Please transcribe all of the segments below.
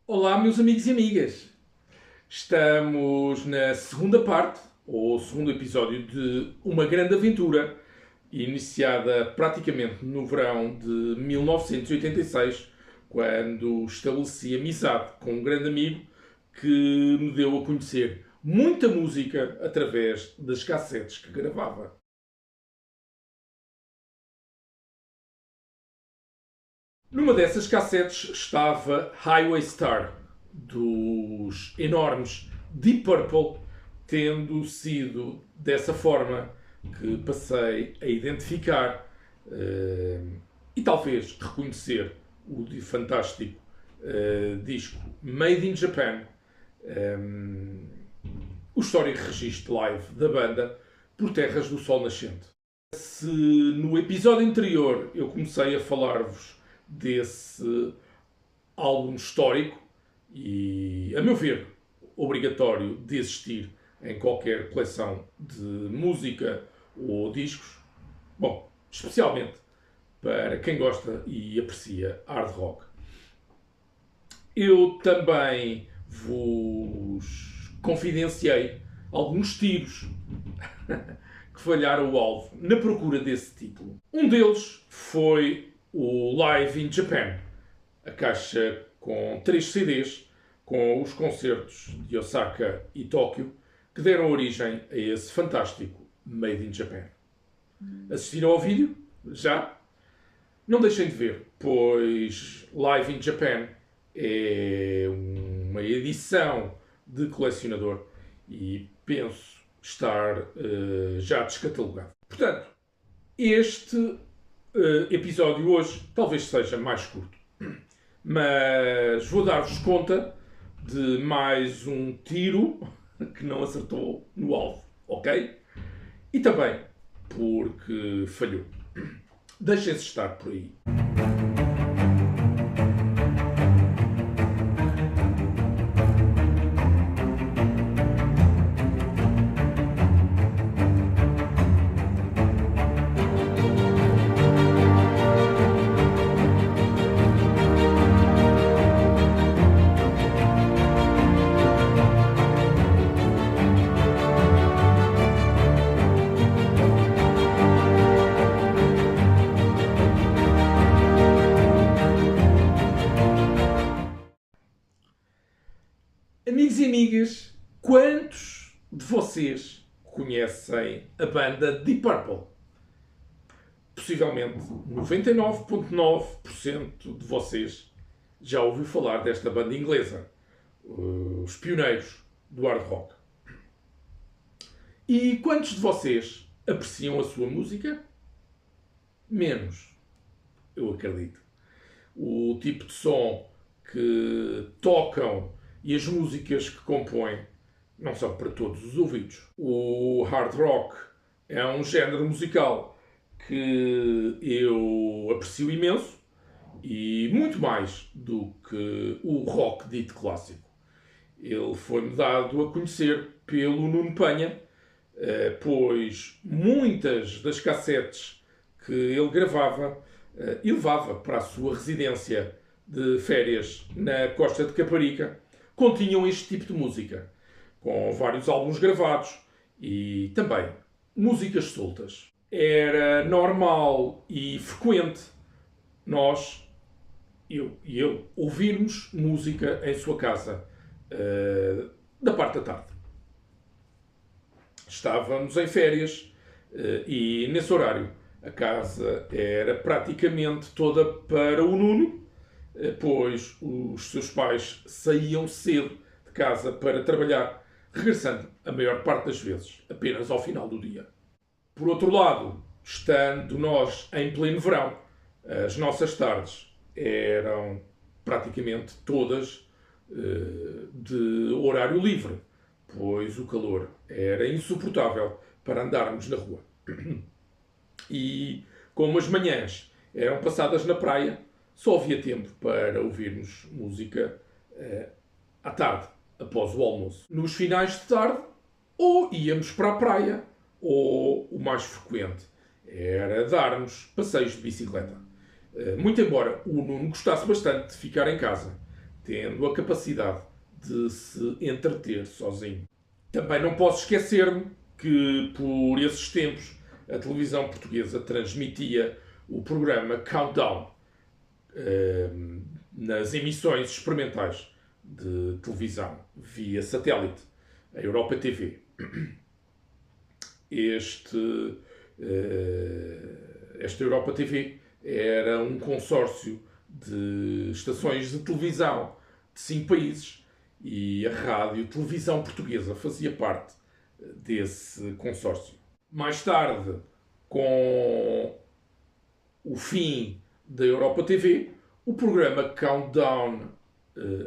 Olá, meus amigos e amigas. Estamos na segunda parte, ou segundo episódio de Uma Grande Aventura, iniciada praticamente no verão de 1986, quando estabeleci amizade com um grande amigo que me deu a conhecer muita música através das cassetes que gravava. Numa dessas cassetes estava Highway Star, dos enormes Deep Purple, tendo sido dessa forma que passei a identificar e talvez reconhecer o fantástico disco Made in Japan, o histórico registro live da banda por terras do Sol Nascente. Se no episódio anterior eu comecei a falar-vos desse álbum histórico e, a meu ver, obrigatório de existir em qualquer coleção de música ou discos, bom, especialmente para quem gosta e aprecia hard rock. Eu também vos confidenciei alguns tiros que falharam o alvo na procura desse título. Um deles foi o Live in Japan, a caixa com 3 CDs, com os concertos de Osaka e Tóquio, que deram origem a esse fantástico Made in Japan. Assistiram ao vídeo? Já? Não deixem de ver, pois Live in Japan é uma edição de colecionador e penso estar já descatalogado. Portanto, este episódio hoje talvez seja mais curto, mas vou dar-vos conta de mais um tiro que não acertou no alvo, ok? E também porque falhou. Deixem-se estar por aí. Amigos e amigas, quantos de vocês conhecem a banda Deep Purple? Possivelmente 99,9% de vocês já ouviu falar desta banda inglesa, os pioneiros do hard rock. E quantos de vocês apreciam a sua música? Menos, eu acredito. O tipo de som que tocam e as músicas que compõem não são para todos os ouvidos. O hard rock é um género musical que eu aprecio imenso e muito mais do que o rock dito clássico. Ele foi-me dado a conhecer pelo Nuno Penha, pois muitas das cassetes que ele gravava e levava para a sua residência de férias na costa de Caparica continham este tipo de música, com vários álbuns gravados e também músicas soltas. Era normal e frequente nós, eu e ele, ouvirmos música em sua casa da parte da tarde. Estávamos em férias e nesse horário a casa era praticamente toda para o Nuno, pois os seus pais saíam cedo de casa para trabalhar, regressando a maior parte das vezes apenas ao final do dia. Por outro lado, estando nós em pleno verão, as nossas tardes eram praticamente todas de horário livre, pois o calor era insuportável para andarmos na rua. E como as manhãs eram passadas na praia, só havia tempo para ouvirmos música à tarde, após o almoço. Nos finais de tarde, ou íamos para a praia, ou o mais frequente era darmos passeios de bicicleta. Muito embora o Nuno gostasse bastante de ficar em casa, tendo a capacidade de se entreter sozinho. Também não posso esquecer-me que, por esses tempos, a televisão portuguesa transmitia o programa Countdown nas emissões experimentais de televisão via satélite, a Europa TV. Esta Europa TV era um consórcio de estações de televisão de 5 países e a Rádio Televisão Portuguesa fazia parte desse consórcio. Mais tarde, com o fim da Europa TV, o programa Countdown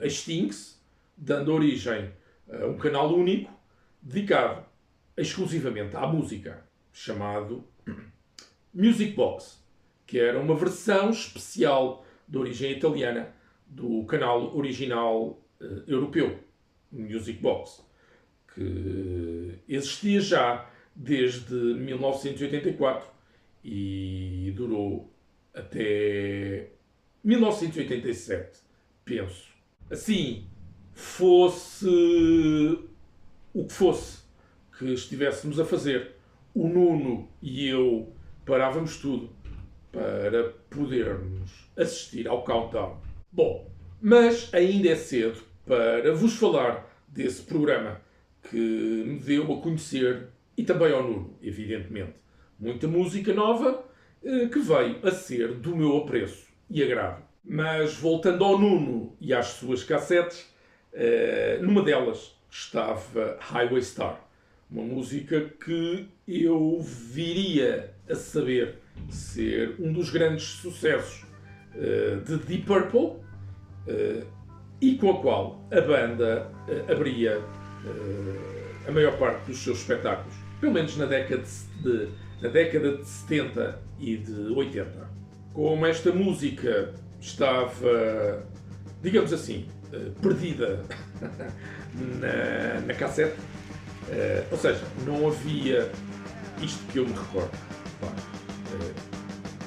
extingue-se, dando origem a um canal único dedicado exclusivamente à música, chamado Music Box, que era uma versão especial de origem italiana do canal original europeu, Music Box, que existia já desde 1984 e durou até 1987, penso. Assim, fosse o que fosse que estivéssemos a fazer, o Nuno e eu parávamos tudo para podermos assistir ao Countdown. Bom, mas ainda é cedo para vos falar desse programa que me deu a conhecer, e também ao Nuno, evidentemente, muita música nova que veio a ser do meu apreço e agrado. Mas voltando ao Nuno e às suas cassetes, numa delas estava Highway Star, uma música que eu viria a saber ser um dos grandes sucessos de Deep Purple e com a qual a banda abria a maior parte dos seus espetáculos, pelo menos na década de 70 e de 80. Como esta música estava, digamos assim, perdida na cassete, ou seja, não havia isto que eu me recordo.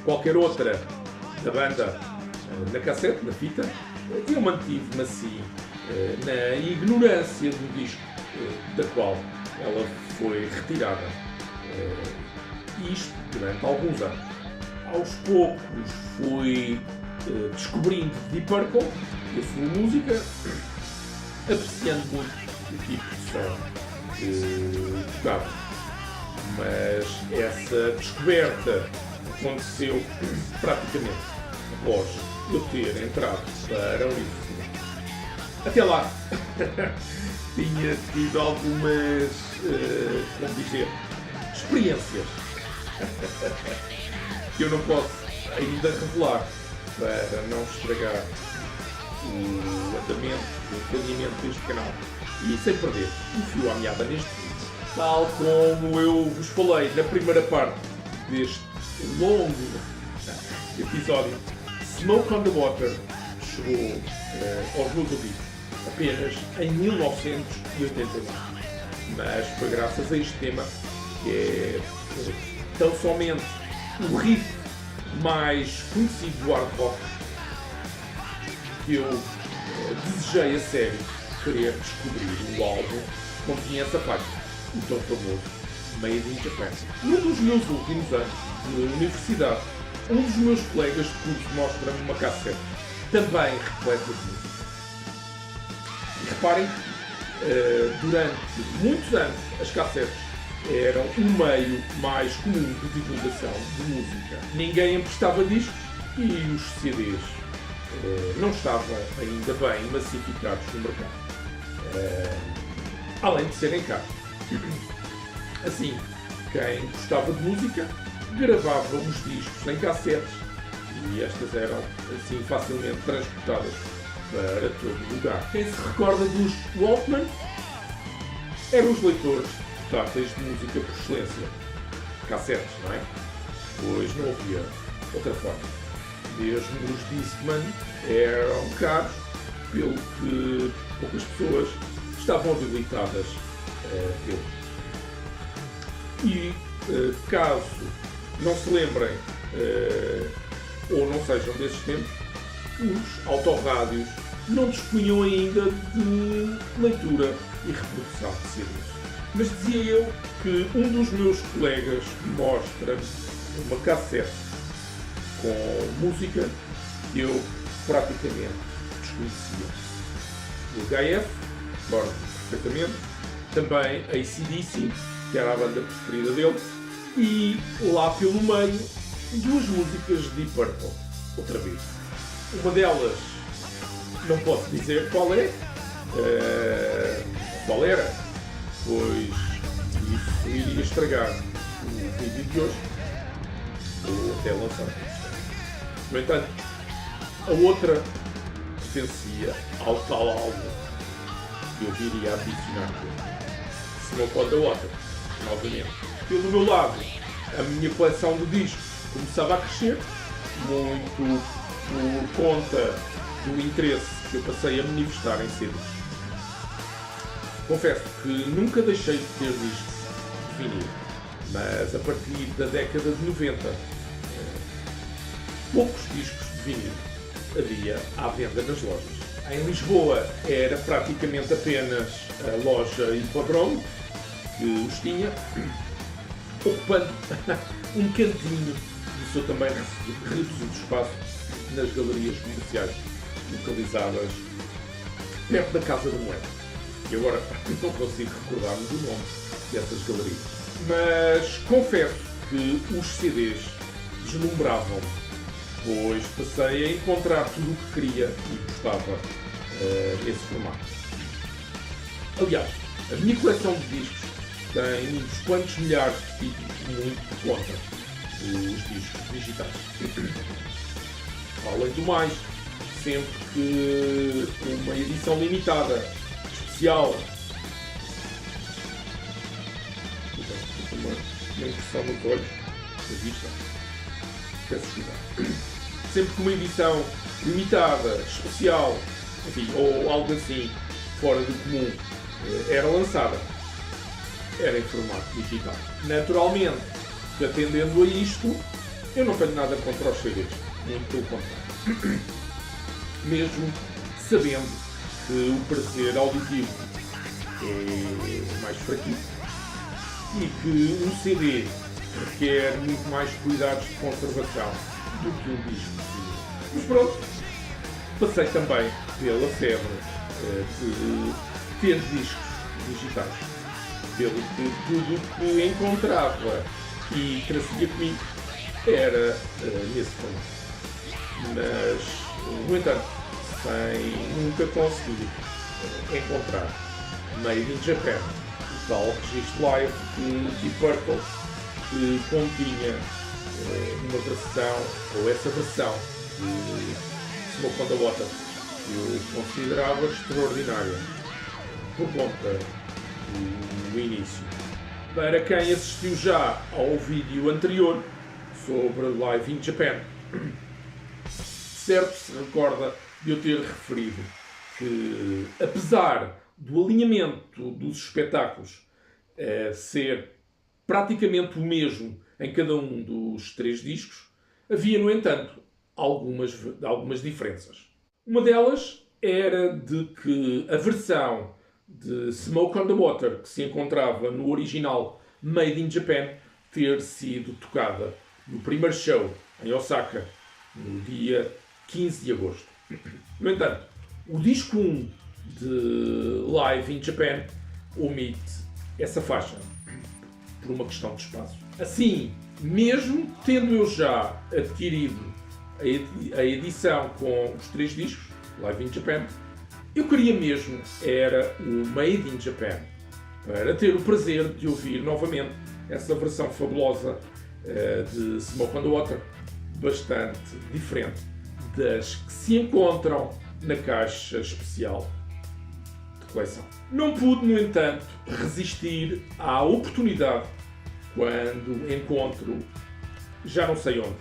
Qualquer outra da banda na cassete, na fita, eu mantive-me assim na ignorância do disco da qual ela foi retirada. Isto durante alguns anos. Aos poucos fui descobrindo Deep Purple e a sua música, apreciando muito o tipo de som que tocava. Mas essa descoberta aconteceu praticamente após eu ter entrado para a universidade. Até lá tinha tido algumas, como dizer, experiências que eu não posso ainda revelar para não estragar o andamento, o planeamento deste canal e sem perder o fio à meada neste vídeo. Tal como eu vos falei na primeira parte deste longo episódio, Smoke on the Water chegou aos meus ouvidos apenas em 1989. Mas foi graças a este tema que é tão somente o riff mais conhecido do hard rock que eu desejei a sério querer descobrir um álbum que continha essa parte, o tão famoso Made in Japan. Num dos meus últimos anos de universidade, um dos meus colegas de curso mostra-me uma cassete também repleta de música. E reparem, durante muitos anos as cassetes eram o meio mais comum de divulgação de música. Ninguém emprestava discos e os CDs não estavam ainda bem massificados no mercado, além de serem caros. Assim, quem gostava de música gravava os discos em cassetes e estas eram assim facilmente transportadas para todo lugar. Quem se recorda dos Walkman? Eram os leitores portáteis de música por excelência. Cassetes, não é? Pois não havia outra forma. Mesmo os Discman eram caros, pelo que poucas pessoas estavam habilitadas a tê-los. E caso não se lembrem ou não sejam desses tempos, os autorrádios não dispunham ainda de leitura e reprodução de CDs. Mas dizia eu que um dos meus colegas mostra uma cassete com música que eu praticamente desconhecia. O HF, recordo perfeitamente, também a AC/DC, que era a banda preferida dele, e lá pelo meio, duas músicas de Deep Purple, outra vez. Uma delas, não posso dizer qual é, qual era, pois isso iria estragar o vídeo de hoje, ou até lançar. No entanto, a outra pertencia ao tal álbum que eu viria a adicionar aqui. Smoke on the Water, novamente. Pelo meu lado, a minha coleção de discos começava a crescer, muito por conta do interesse que eu passei a manifestar em CDs. Confesso que nunca deixei de ter discos de vinil, mas a partir da década de 90, poucos discos de vinil havia à venda nas lojas. Em Lisboa era praticamente apenas a loja Hipódromo que os tinha, ocupando um cantinho do seu também reduzido espaço nas galerias comerciais localizadas perto da Casa da Moeda. E agora não consigo recordar-me do nome dessas galerias. Mas confesso que os CDs deslumbravam, pois passei a encontrar tudo o que queria e gostava nesse formato. Aliás, a minha coleção de discos tem uns quantos milhares de títulos, muito contra os discos digitais. Além do mais, sempre que uma edição limitada, especial, uma impressão nos olhos, da vista, peço desculpa. Sempre que uma edição limitada, especial, enfim, ou algo assim, fora do comum, era lançada, era em formato digital. Naturalmente, atendendo a isto, eu não tenho nada contra os CDs, muito pelo contrário. Mesmo sabendo que o prazer auditivo é mais fraquinho e que um CD requer muito mais cuidados de conservação do que um disco. Mas pronto, passei também pela febre de ter discos digitais, pelo que tudo o que encontrava e trazia comigo era nesse formato. Mas, no entanto, sem nunca conseguir encontrar Made in Japan, o tal registro live de Deep Purple que continha uma versão, ou essa versão de Smoke on the Water, que eu considerava extraordinária por conta do início. Para quem assistiu já ao vídeo anterior sobre Live in Japan, certo se recorda de eu ter referido que, apesar do alinhamento dos espetáculos ser praticamente o mesmo em cada um dos três discos, havia, no entanto, algumas diferenças. Uma delas era de que a versão de Smoke on the Water, que se encontrava no original Made in Japan, ter sido tocada no primeiro show em Osaka, no dia 15 de agosto. No entanto, o disco 1 de Live in Japan omite essa faixa, por uma questão de espaço. Assim, mesmo tendo eu já adquirido a edição com os três discos, Live in Japan, eu queria mesmo era o Made in Japan, para ter o prazer de ouvir novamente essa versão fabulosa de Smoke on the Water, bastante diferente das que se encontram na caixa especial de coleção. Não pude, no entanto, resistir à oportunidade quando encontro, já não sei onde,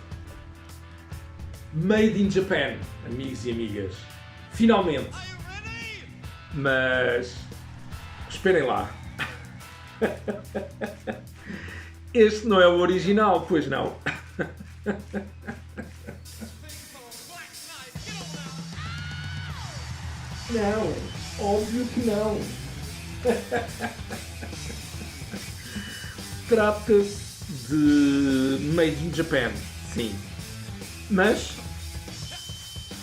Made in Japan, amigos e amigas. Finalmente. Mas esperem lá. Este não é o original, pois não? Não, óbvio que não. Trata-se de Made in Japan, sim. Mas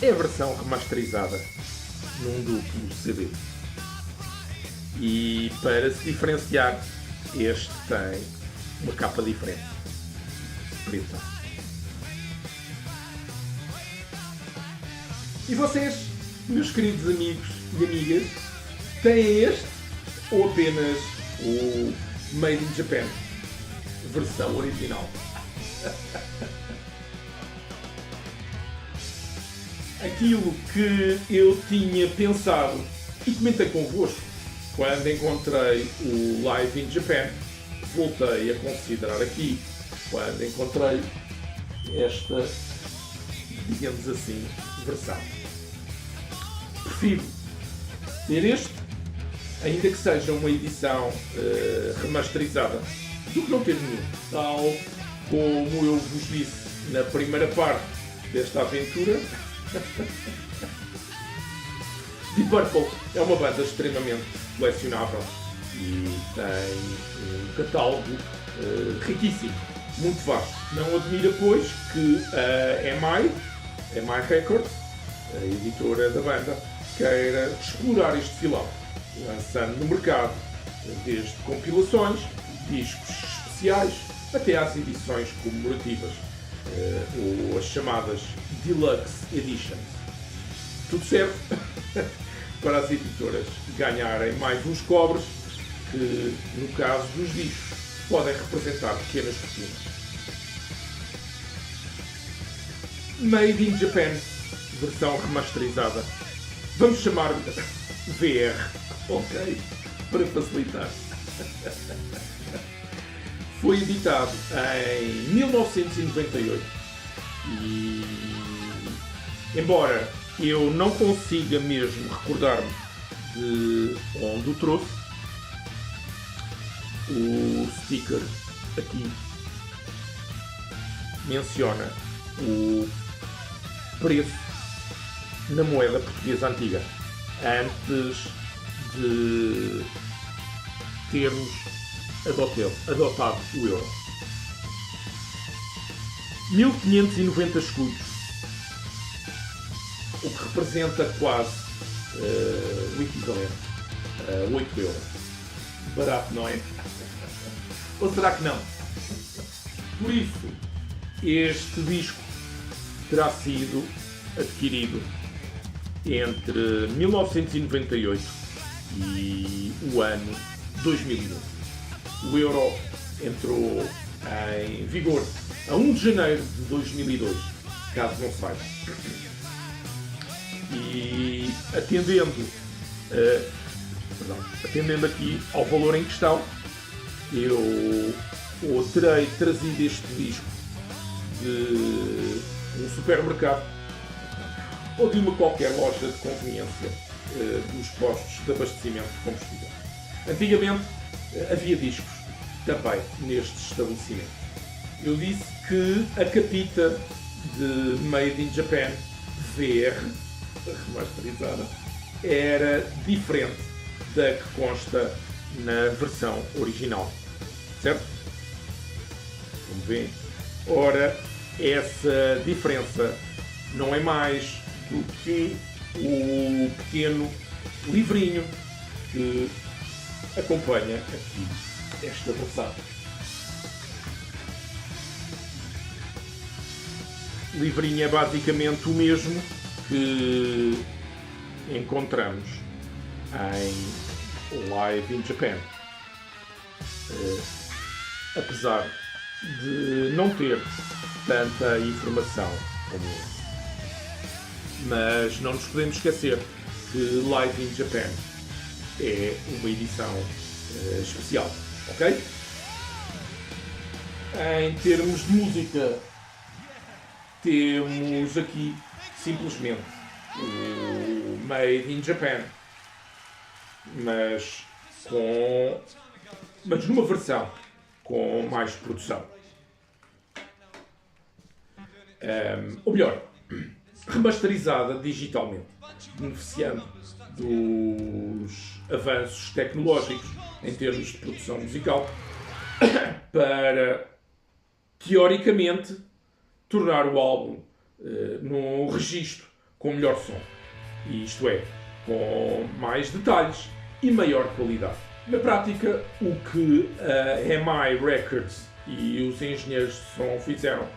é a versão remasterizada num duplo CD. E para se diferenciar, este tem uma capa diferente. Preta. E vocês, meus queridos amigos e amigas, têm este ou apenas o Made in Japan? Versão original. Aquilo que eu tinha pensado e comentei convosco quando encontrei o Live in Japan, voltei a considerar aqui quando encontrei esta, digamos assim, versão. Prefiro ter este, ainda que seja uma edição remasterizada, do que não ter nenhum. Tal como eu vos disse na primeira parte desta aventura, Deep Purple é uma banda extremamente colecionável e tem um catálogo riquíssimo, muito vasto. Não admira, pois, que a EMI Records, a editora da banda, queira explorar este filão, lançando no mercado desde compilações, discos especiais, até às edições comemorativas, ou as chamadas Deluxe Editions. Tudo serve para as editoras ganharem mais uns cobres que, no caso dos discos, podem representar pequenas fortunas. Made in Japan, versão remasterizada. Vamos chamar VR, ok? Para facilitar. Foi editado em 1998 e, embora eu não consiga mesmo recordar-me de onde o trouxe, o sticker aqui menciona o preço na moeda portuguesa antiga, antes de termos adotado o euro. 1590 escudos, o que representa quase o equivalente a 8 euros. Barato, não é? Ou será que não? Por isso, este disco terá sido adquirido entre 1998 e o ano 2001. O euro entrou em vigor a 1 de janeiro de 2002, caso não saiba. E atendendo aqui ao valor em questão, eu terei trazido este disco de um supermercado ou de uma qualquer loja de conveniência dos postos de abastecimento de combustível. Antigamente havia discos também nestes estabelecimentos. Eu disse que a capita de Made in Japan VR, remasterizada, era diferente da que consta na versão original. Certo? Como veem? Ora, essa diferença não é mais do que o pequeno livrinho que acompanha aqui esta versão. O livrinho é basicamente o mesmo que encontramos em Live in Japan. Apesar de não ter tanta informação como esse. Mas não nos podemos esquecer que Live in Japan é uma edição especial, ok? Em termos de música, temos aqui simplesmente o Made in Japan, mas numa versão com mais produção. Ou melhor, remasterizada digitalmente, beneficiando dos avanços tecnológicos em termos de produção musical para, teoricamente, tornar o álbum num registro com melhor som. Isto é, com mais detalhes e maior qualidade. Na prática, o que a EMI Records e os engenheiros de som fizeram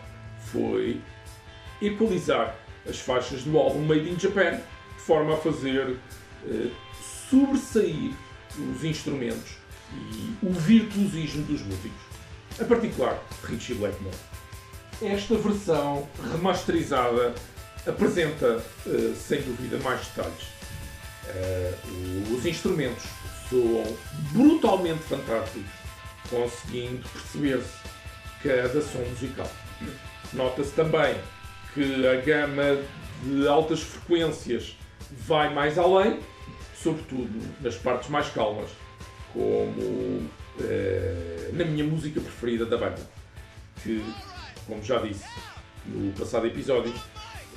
foi equalizar as faixas do álbum Made in Japan de forma a fazer sobressair os instrumentos e o virtuosismo dos músicos, em particular Ritchie Blackmore. Esta versão remasterizada apresenta, sem dúvida, mais detalhes. Os instrumentos soam brutalmente fantásticos, conseguindo perceber-se cada som musical. Nota-se também que a gama de altas frequências vai mais além, sobretudo nas partes mais calmas, como na minha música preferida da banda, que, como já disse no passado episódio,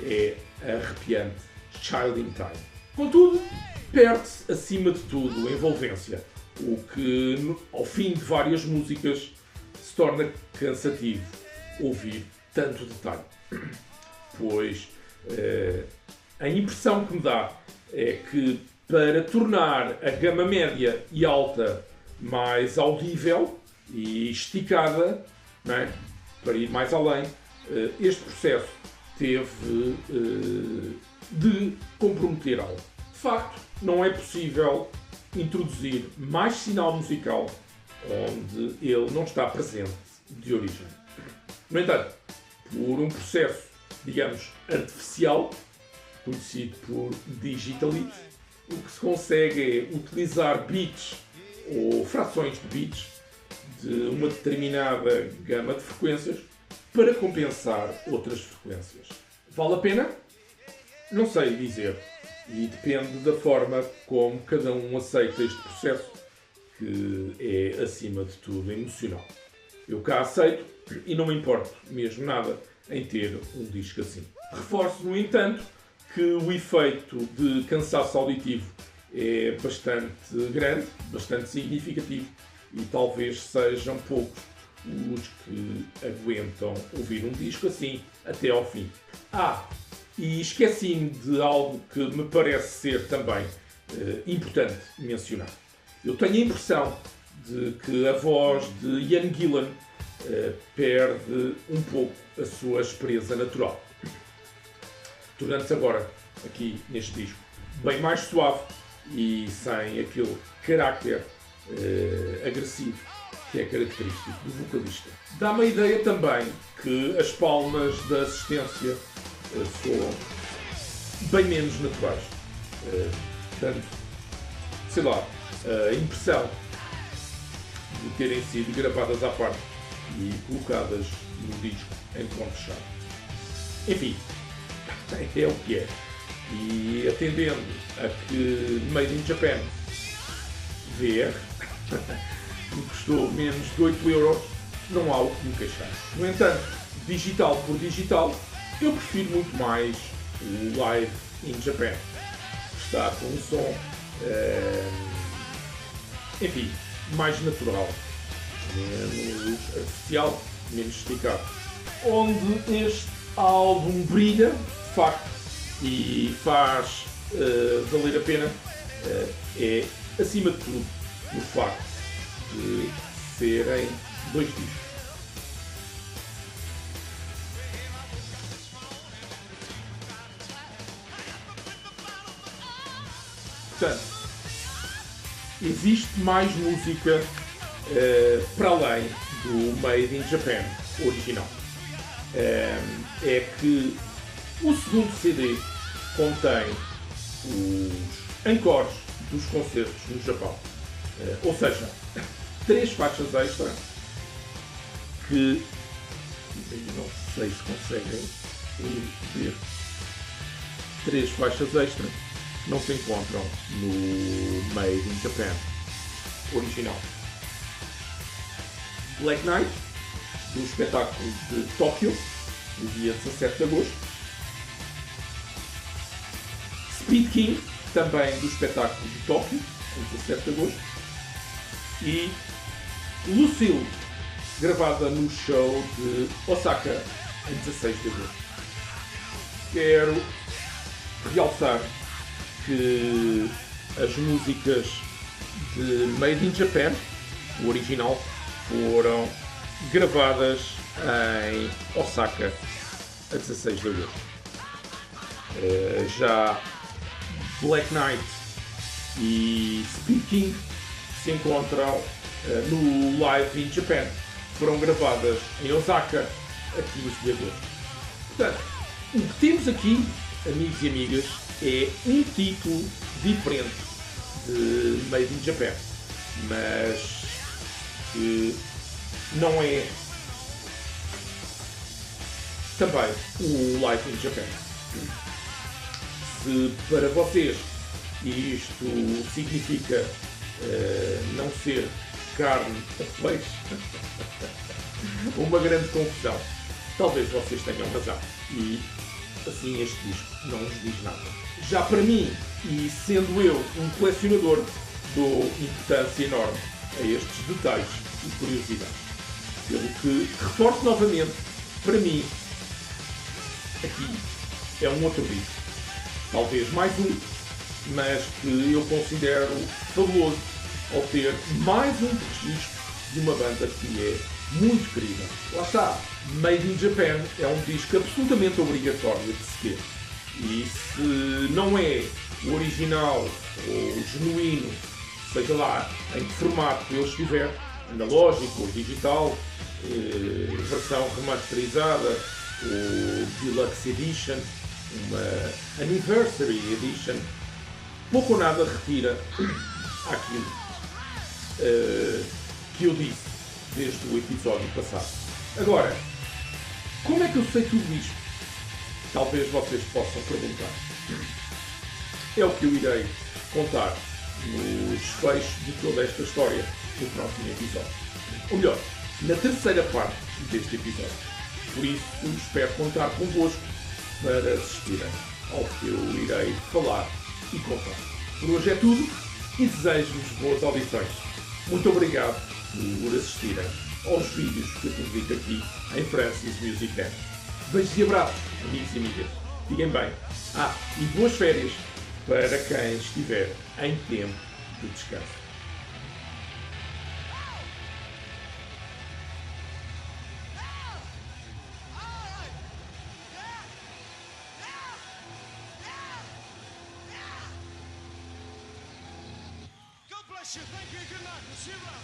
é a arrepiante Child in Time. Contudo, perde-se acima de tudo a envolvência, o que ao fim de várias músicas se torna cansativo ouvir tanto detalhe, pois a impressão que me dá é que para tornar a gama média e alta mais audível e esticada, não é? Para ir mais além, este processo teve de comprometer algo. De facto, não é possível introduzir mais sinal musical onde ele não está presente de origem. No entanto, por um processo, digamos, artificial, conhecido por Digitalit, o que se consegue é utilizar bits ou frações de bits de uma determinada gama de frequências para compensar outras frequências. Vale a pena? Não sei dizer. E depende da forma como cada um aceita este processo, que é, acima de tudo, emocional. Eu cá aceito e não me importo mesmo nada em ter um disco assim. Reforço, no entanto, que o efeito de cansaço auditivo é bastante grande, bastante significativo, e talvez sejam poucos os que aguentam ouvir um disco assim até ao fim. E esqueci-me de algo que me parece ser também importante mencionar. Eu tenho a impressão de que a voz de Ian Gillan perde um pouco a sua aspereza natural, tornando-se agora, aqui neste disco, bem mais suave e sem aquele carácter agressivo que é característico do vocalista. Dá-me a ideia também que as palmas da assistência soam bem menos naturais. Portanto, sei lá, a impressão de terem sido gravadas à parte e colocadas no disco em ponto-chave. Enfim, é o que é. E atendendo a que Made in Japan VR me custou menos de 8€, não há o que me queixar. No entanto, digital por digital, eu prefiro muito mais o Live in Japan. Está com um som, enfim, mais natural, menos artificial, menos esticado. Onde este álbum brilha, de facto, e faz valer a pena, é, acima de tudo, o facto de serem 2 discos. Portanto, existe mais música para além do Made in Japan original. É que o segundo CD contém os encores dos concertos no Japão. Ou seja, 3 faixas extra que não sei se conseguem ver. 3 faixas extra não se encontram no Made in Japan original. Black Knight, do espetáculo de Tóquio, no dia 17 de agosto. Speed King, também do espetáculo de Tóquio, em 17 de agosto. E Lucille, gravada no show de Osaka, em 16 de agosto. Quero realçar que as músicas de Made in Japan, o original, foram gravadas em Osaka a 16 de agosto. Já Black Knight e Speed King se encontram no Live in Japan. Foram gravadas em Osaka a 15 de agosto. Portanto, o que temos aqui, amigos e amigas, é um título diferente de Made in Japan, mas que não é também o Live in Japan. Se para vocês isto significa não ser carne ou peixe, uma grande confusão, talvez vocês tenham razão e assim este disco não nos diz nada. Já para mim, e sendo eu um colecionador, dou importância enorme a estes detalhes e curiosidades. Pelo que reforço novamente, para mim, aqui é um outro disco. Talvez mais um, mas que eu considero fabuloso ao ter mais um registro de uma banda que é muito querida. Lá está, Made in Japan é um disco absolutamente obrigatório de se ter. E se não é o original ou o genuíno, seja lá em que formato ele estiver, analógico ou digital, versão remasterizada, ou Deluxe Edition, uma Anniversary Edition, pouco ou nada retira aquilo que eu disse desde o episódio passado. Agora, como é que eu sei tudo isto? Talvez vocês possam perguntar. É o que eu irei contar no desfecho de toda esta história no próximo episódio. Ou melhor, na terceira parte deste episódio. Por isso, espero contar convosco para assistirem ao que eu irei falar e contar. Por hoje é tudo e desejo-vos boas audições. Muito obrigado por assistirem aos vídeos que eu publico aqui em Francis Music Band. Beijos e abraços, amigos e amigas. Fiquem bem. E boas férias para quem estiver em tempo de descanso. God bless you. Thank you. Good night. We'll see you around.